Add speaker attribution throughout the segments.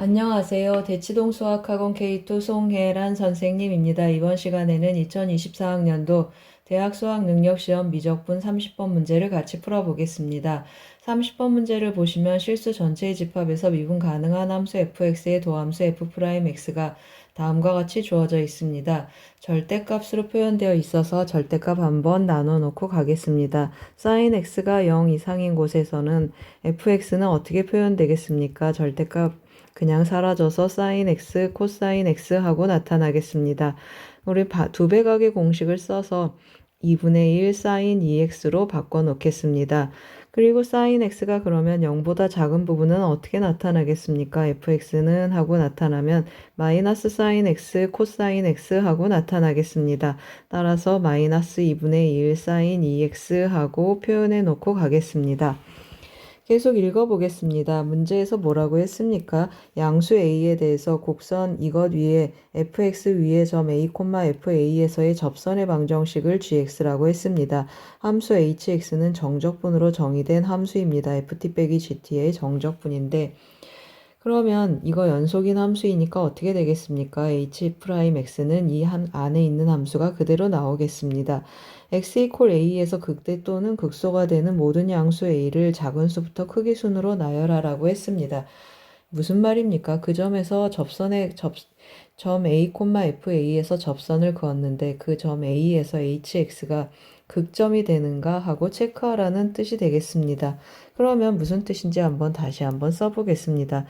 Speaker 1: 안녕하세요. 대치동 수학학원 K2 송혜란 선생님입니다. 이번 시간에는 2024학년도 대학 수학능력시험 미적분 30번 문제를 같이 풀어보겠습니다. 30번 문제를 보시면 실수 전체의 집합에서 미분 가능한 함수 fx의 도함수 f'x가 다음과 같이 주어져 있습니다. 절대값으로 표현되어 있어서 절대값 한번 나눠놓고 가겠습니다. sin x가 0 이상인 곳에서는 fx는 어떻게 표현되겠습니까? 절대값 그냥 사라져서 sin x, cosine x 하고 나타나겠습니다. 우리 두 배각의 공식을 써서 2분의 1 sin 2x로 바꿔놓겠습니다. 그리고 sin x가 그러면 0보다 작은 부분은 어떻게 나타나겠습니까? fx는 하고 나타나면 마이너스 sin x, cosine x 하고 나타나겠습니다. 따라서 마이너스 2분의 1 sin 2x 하고 표현해 놓고 가겠습니다. 계속 읽어보겠습니다. 문제에서 뭐라고 했습니까? 양수 a에 대해서 곡선 이것 위에 fx 위에 점 a, fa에서의 접선의 방정식을 gx라고 했습니다. 함수 hx는 정적분으로 정의된 함수입니다. ft 빼기 gt의 정적분인데 그러면 이거 연속인 함수이니까 어떻게 되겠습니까? h'x는 이 안에 있는 함수가 그대로 나오겠습니다. x 이퀄 a에서 극대 또는 극소가 되는 모든 양수 a를 작은 수부터 크기 순으로 나열하라고 했습니다. 무슨 말입니까? 그 점에서 점 a, fa에서 접선을 그었는데 그 점 a에서 hx가 극점이 되는가 하고 체크하라는 뜻이 되겠습니다. 그러면 무슨 뜻인지 다시 한번 써보겠습니다.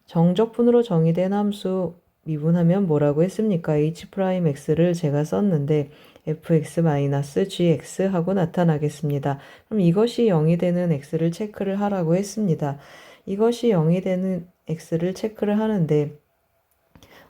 Speaker 1: 정적분으로 정의된 함수 미분하면 뭐라고 했습니까? h'x를 제가 썼는데 fx-gx 하고 나타나겠습니다. 그럼 이것이 0이 되는 x를 체크를 하라고 했습니다. 이것이 0이 되는 x를 체크를 하는데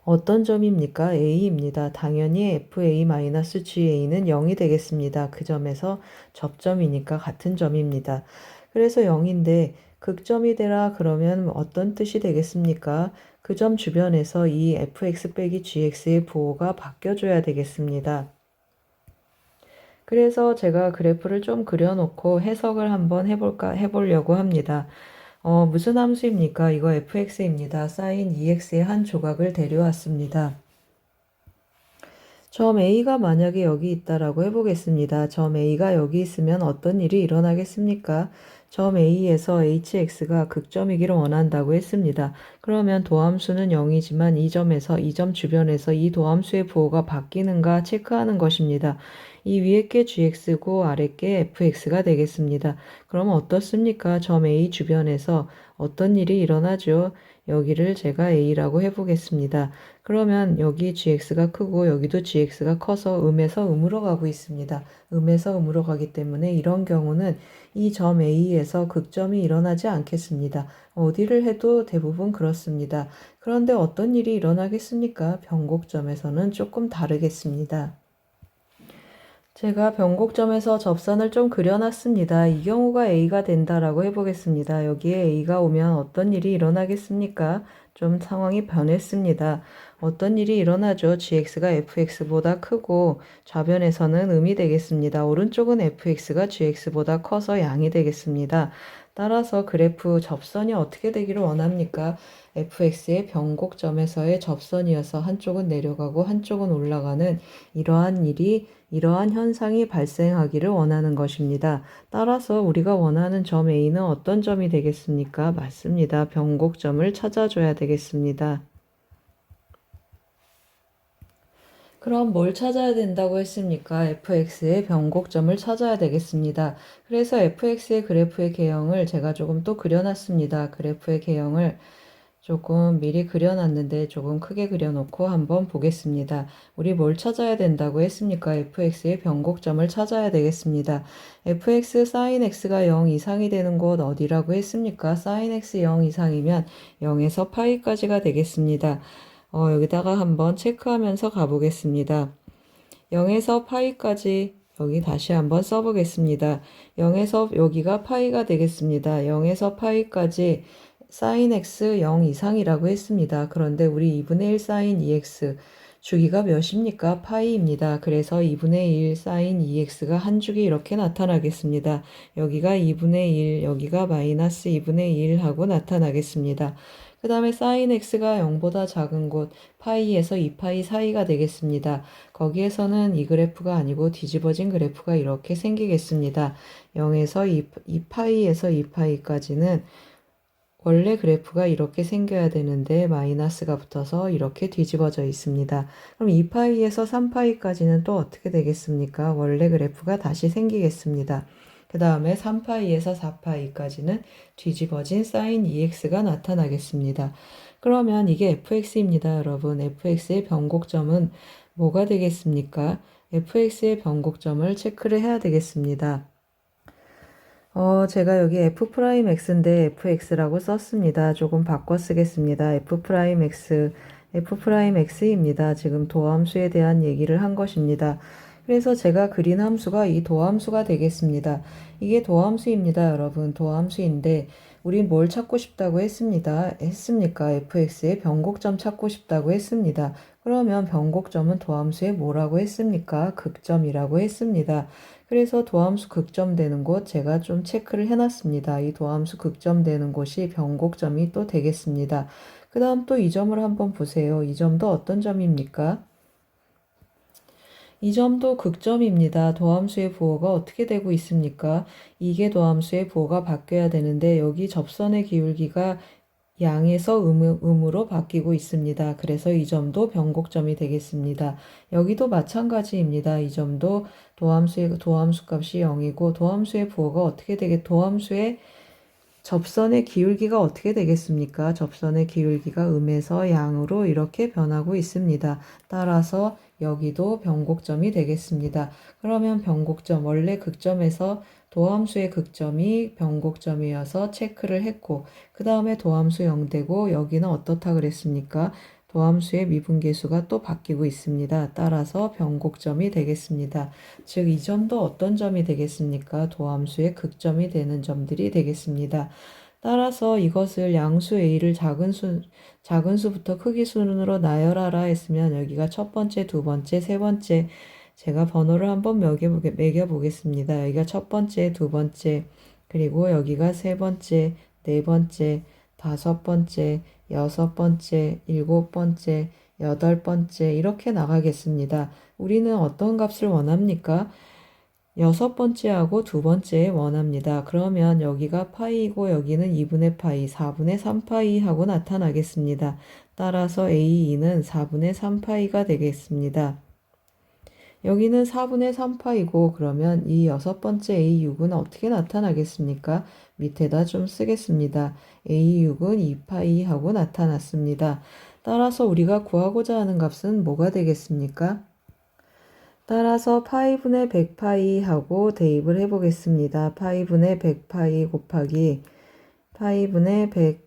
Speaker 1: 어떤 점입니까? a입니다. 당연히 fa-ga는 0이 되겠습니다. 그 점에서 접점이니까 같은 점입니다. 그래서 0인데 극점이 되라 그러면 어떤 뜻이 되겠습니까? 그 점 주변에서 이 fx 빼기 gx의 부호가 바뀌어줘야 되겠습니다. 그래서 제가 그래프를 좀 그려놓고 해석을 한번 해보려고 합니다. 무슨 함수입니까? 이거 fx입니다. sin 2x의 한 조각을 데려왔습니다. 점 A가 만약에 여기 있다라고 해보겠습니다. 점 A가 여기 있으면 어떤 일이 일어나겠습니까? 점 A에서 hx가 극점이기를 원한다고 했습니다. 그러면 도함수는 0이지만 이 점 주변에서 이 도함수의 부호가 바뀌는가 체크하는 것입니다. 이 위에 게 gx고 아래 게 fx가 되겠습니다. 그럼 어떻습니까? 점 A 주변에서 어떤 일이 일어나죠? 여기를 제가 A라고 해보겠습니다. 그러면 여기 gx가 크고 여기도 gx가 커서 음에서 음으로 가고 있습니다. 음에서 음으로 가기 때문에 이런 경우는 이 점 A에서 극점이 일어나지 않겠습니다. 어디를 해도 대부분 그렇습니다. 그런데 어떤 일이 일어나겠습니까? 변곡점에서는 조금 다르겠습니다. 제가 변곡점에서 접선을 좀 그려놨습니다. 이 경우가 A가 된다라고 해보겠습니다. 여기에 A가 오면 어떤 일이 일어나겠습니까? 좀 상황이 변했습니다. 어떤 일이 일어나죠? gx가 fx보다 크고 좌변에서는 음이 되겠습니다. 오른쪽은 fx가 gx보다 커서 양이 되겠습니다. 따라서 그래프 접선이 어떻게 되기를 원합니까? fx의 변곡점에서의 접선이어서 한쪽은 내려가고 한쪽은 올라가는 이러한 현상이 발생하기를 원하는 것입니다. 따라서 우리가 원하는 점 A는 어떤 점이 되겠습니까? 맞습니다. 변곡점을 찾아줘야 되겠습니다. 그럼 뭘 찾아야 된다고 했습니까? fx의 변곡점을 찾아야 되겠습니다. 그래서 fx의 그래프의 개형을 제가 조금 또 그려놨습니다. 그래프의 개형을 조금 미리 그려놨는데 조금 크게 그려놓고 한번 보겠습니다. 우리 뭘 찾아야 된다고 했습니까? fx의 변곡점을 찾아야 되겠습니다. fx sin x가 0 이상이 되는 곳 어디라고 했습니까? sin x 0 이상이면 0에서 파이까지가 되겠습니다. 여기다가 한번 체크하면서 가보겠습니다. 0에서 파이까지 여기 다시 한번 써보겠습니다. 0에서 여기가 파이가 되겠습니다. 0에서 파이까지 sin x 0 이상이라고 했습니다. 그런데 우리 2분의 1 sin 2x 주기가 몇입니까? 파이입니다. 그래서 2분의 1 sin 2x가 한 주기 이렇게 나타나겠습니다. 여기가 2분의 1, 여기가 마이너스 2분의 1 하고 나타나겠습니다. 그 다음에 sin x가 0보다 작은 곳 파이에서 2파이 사이가 되겠습니다. 거기에서는 이 그래프가 아니고 뒤집어진 그래프가 이렇게 생기겠습니다. 0에서 2파이에서 2파이까지는 원래 그래프가 이렇게 생겨야 되는데 마이너스가 붙어서 이렇게 뒤집어져 있습니다. 그럼 2파이에서 3파이까지는 또 어떻게 되겠습니까? 원래 그래프가 다시 생기겠습니다. 그 다음에 3파이에서 4파이까지는 뒤집어진 sin 2x가 나타나겠습니다. 그러면 이게 fx입니다, 여러분. fx의 변곡점은 뭐가 되겠습니까? fx의 변곡점을 체크를 해야 되겠습니다. 제가 여기 f'x인데 fx라고 썼습니다. 조금 바꿔 쓰겠습니다. f'x입니다. 지금 도함수에 대한 얘기를 한 것입니다. 그래서 제가 그린 함수가 이 도함수가 되겠습니다. 이게 도함수입니다, 여러분. 도함수인데 우린 뭘 찾고 싶다고 했습니까? fx의 변곡점 찾고 싶다고 했습니다. 그러면 변곡점은 도함수의 뭐라고 했습니까? 극점이라고 했습니다. 그래서 도함수 극점되는 곳 제가 좀 체크를 해놨습니다. 이 도함수 극점되는 곳이 변곡점이 또 되겠습니다. 그 다음 또 이 점을 한번 보세요. 이 점도 어떤 점입니까? 이 점도 극점입니다. 도함수의 부호가 어떻게 되고 있습니까? 이게 도함수의 부호가 바뀌어야 되는데 여기 접선의 기울기가 양에서 음으로 바뀌고 있습니다. 그래서 이 점도 변곡점이 되겠습니다. 여기도 마찬가지입니다. 이 점도 도함수 값이 0이고 도함수의 부호가 어떻게 도함수의 접선의 기울기가 어떻게 되겠습니까? 접선의 기울기가 음에서 양으로 이렇게 변하고 있습니다. 따라서 여기도 변곡점이 되겠습니다. 그러면 변곡점, 원래 극점에서 도함수의 극점이 변곡점이어서 체크를 했고 그 다음에 도함수 0되고 여기는 어떻다 그랬습니까? 도함수의 미분계수가 또 바뀌고 있습니다. 따라서 변곡점이 되겠습니다. 즉 이 점도 어떤 점이 되겠습니까? 도함수의 극점이 되는 점들이 되겠습니다. 따라서 이것을 양수 A를 작은 수부터 크기 순으로 나열하라 했으면 여기가 첫 번째, 두 번째, 세 번째 제가 번호를 한번 매겨보겠습니다. 여기가 첫 번째, 두 번째, 그리고 여기가 세 번째, 네 번째, 다섯 번째, 여섯 번째, 일곱 번째, 여덟 번째 이렇게 나가겠습니다. 우리는 어떤 값을 원합니까? 여섯 번째하고 두 번째 원합니다. 그러면 여기가 파이고 여기는 2분의 파이, 4분의 3파이 하고 나타나겠습니다. 따라서 A2는 4분의 3파이가 되겠습니다. 여기는 4분의 3파이고 그러면 이 여섯 번째 A6은 어떻게 나타나겠습니까? 밑에다 좀 쓰겠습니다. A6은 2파이 하고 나타났습니다. 따라서 우리가 구하고자 하는 값은 뭐가 되겠습니까? 따라서 파이분의 100파이 하고 대입을 해보겠습니다. 파이분의 100파이 곱하기 파이분의 100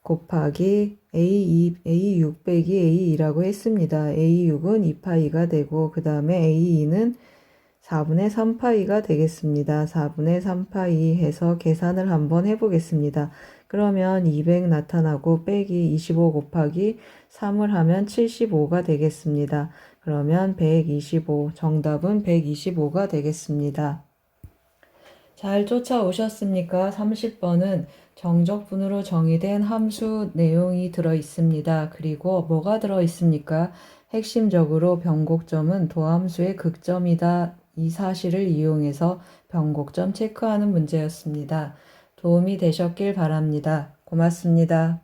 Speaker 1: 곱하기 A6 빼기 A2라고 했습니다. A6은 2파이가 되고 그 다음에 A2는 4분의 3파이가 되겠습니다. 4분의 3파이 해서 계산을 한번 해보겠습니다. 그러면 200 나타나고 빼기 25 곱하기 3을 하면 75가 되겠습니다. 그러면 125, 정답은 125가 되겠습니다. 잘 쫓아오셨습니까? 30번은 정적분으로 정의된 함수 내용이 들어 있습니다. 그리고 뭐가 들어 있습니까? 핵심적으로 변곡점은 도함수의 극점이다. 이 사실을 이용해서 변곡점 체크하는 문제였습니다. 도움이 되셨길 바랍니다. 고맙습니다.